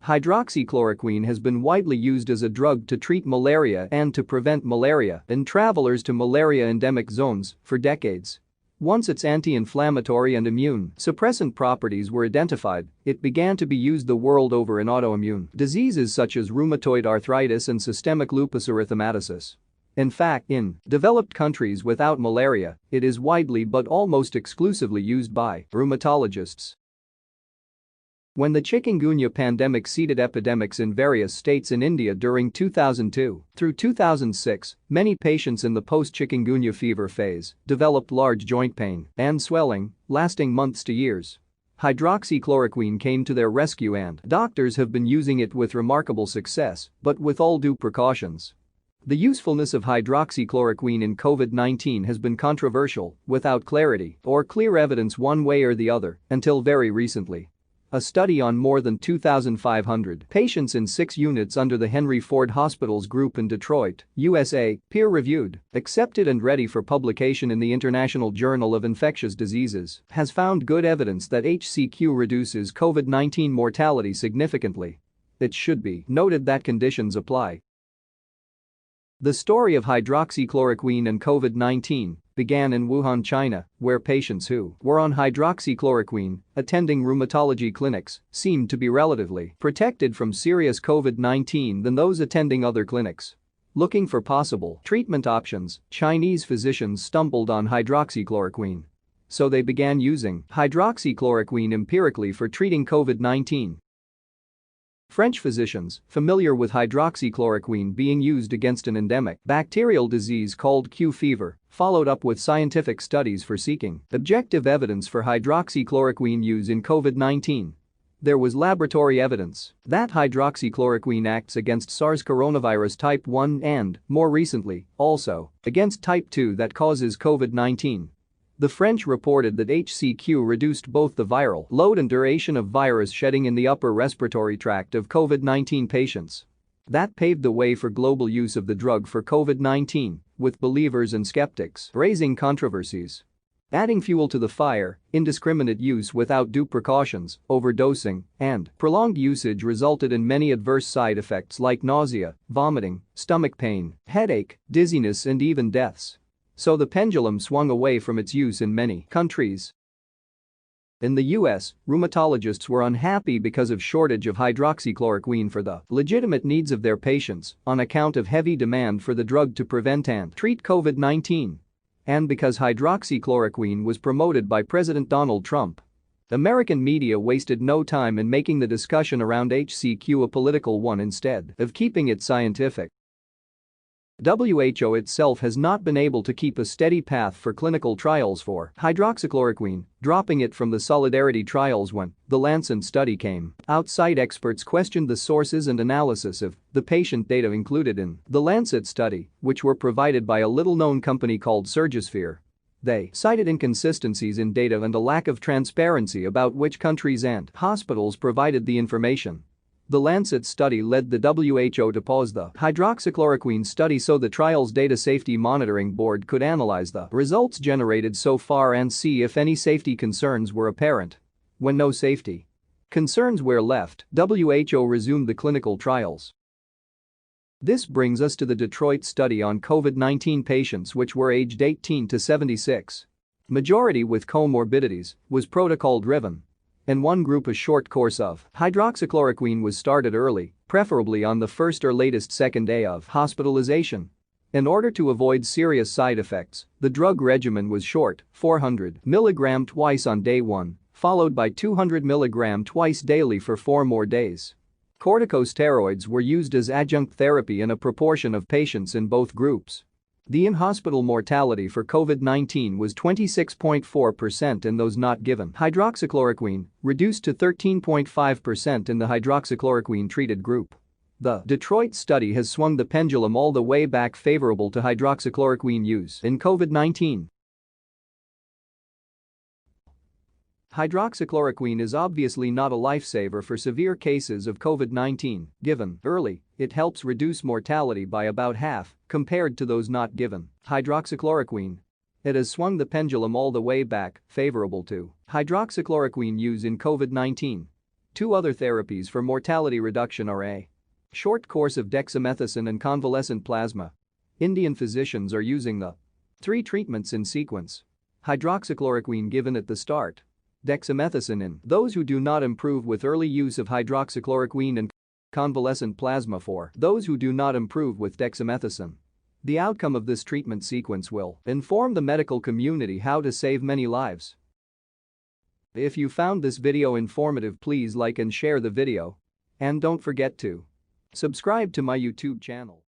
Hydroxychloroquine has been widely used as a drug to treat malaria and to prevent malaria in travelers to malaria-endemic zones for decades. Once its anti-inflammatory and immune suppressant properties were identified, it began to be used the world over in autoimmune diseases such as rheumatoid arthritis and systemic lupus erythematosus. In fact, in developed countries without malaria, it is widely but almost exclusively used by rheumatologists. When the chikungunya pandemic seeded epidemics in various states in India during 2002 through 2006, many patients in the post-chikungunya fever phase developed large joint pain and swelling, lasting months to years. Hydroxychloroquine came to their rescue and doctors have been using it with remarkable success, but with all due precautions. The usefulness of hydroxychloroquine in COVID-19 has been controversial, without clarity or clear evidence one way or the other, until very recently. A study on more than 2,500 patients in 6 units under the Henry Ford Hospitals Group in Detroit, USA, peer-reviewed, accepted and ready for publication in the International Journal of Infectious Diseases, has found good evidence that HCQ reduces COVID-19 mortality significantly. It should be noted that conditions apply. The story of hydroxychloroquine and COVID-19 began in Wuhan, China, where patients who were on hydroxychloroquine, attending rheumatology clinics, seemed to be relatively protected from serious COVID-19 than those attending other clinics. Looking for possible treatment options, Chinese physicians stumbled on hydroxychloroquine. So they began using hydroxychloroquine empirically for treating COVID-19. French physicians, familiar with hydroxychloroquine being used against an endemic bacterial disease called Q fever, followed up with scientific studies for seeking objective evidence for hydroxychloroquine use in COVID-19. There was laboratory evidence that hydroxychloroquine acts against SARS coronavirus type 1 and, more recently, also against type 2 that causes COVID-19. The French reported that HCQ reduced both the viral load and duration of virus shedding in the upper respiratory tract of COVID-19 patients. That paved the way for global use of the drug for COVID-19, with believers and skeptics raising controversies. Adding fuel to the fire, indiscriminate use without due precautions, overdosing, and prolonged usage resulted in many adverse side effects like nausea, vomiting, stomach pain, headache, dizziness and even deaths. So the pendulum swung away from its use in many countries. In the US, rheumatologists were unhappy because of shortage of hydroxychloroquine for the legitimate needs of their patients on account of heavy demand for the drug to prevent and treat COVID-19. And because hydroxychloroquine was promoted by President Donald Trump. American media wasted no time in making the discussion around HCQ a political one instead of keeping it scientific. WHO itself has not been able to keep a steady path for clinical trials for hydroxychloroquine, dropping it from the Solidarity trials when the Lancet study came. Outside experts questioned the sources and analysis of the patient data included in the Lancet study, which were provided by a little-known company called Surgisphere. They cited inconsistencies in data and a lack of transparency about which countries and hospitals provided the information. The Lancet study led the WHO to pause the hydroxychloroquine study so the trial's Data Safety Monitoring Board could analyze the results generated so far and see if any safety concerns were apparent. When no safety concerns were left, WHO resumed the clinical trials. This brings us to the Detroit study on COVID-19 patients which were aged 18 to 76. Majority with comorbidities, was protocol-driven. In one group a short course of hydroxychloroquine was started early, preferably on the first or latest second day of hospitalization. In order to avoid serious side effects, the drug regimen was short, 400 mg twice on day 1, followed by 200 mg twice daily for 4 more days. Corticosteroids were used as adjunct therapy in a proportion of patients in both groups. The in-hospital mortality for COVID-19 was 26.4% in those not given hydroxychloroquine, reduced to 13.5% in the hydroxychloroquine-treated group. The Detroit study has swung the pendulum all the way back favorable to hydroxychloroquine use in COVID-19. Hydroxychloroquine is obviously not a lifesaver for severe cases of COVID-19. Given early, it helps reduce mortality by about half compared to those not given hydroxychloroquine. It has swung the pendulum all the way back, favorable to hydroxychloroquine use in COVID-19. Two other therapies for mortality reduction are a short course of dexamethasone and convalescent plasma. Indian physicians are using the three treatments in sequence. Hydroxychloroquine given at the start. Dexamethasone in those who do not improve with early use of hydroxychloroquine and convalescent plasma for those who do not improve with dexamethasone. The outcome of this treatment sequence will inform the medical community how to save many lives. If you found this video informative, please like and share the video. And don't forget to subscribe to my YouTube channel.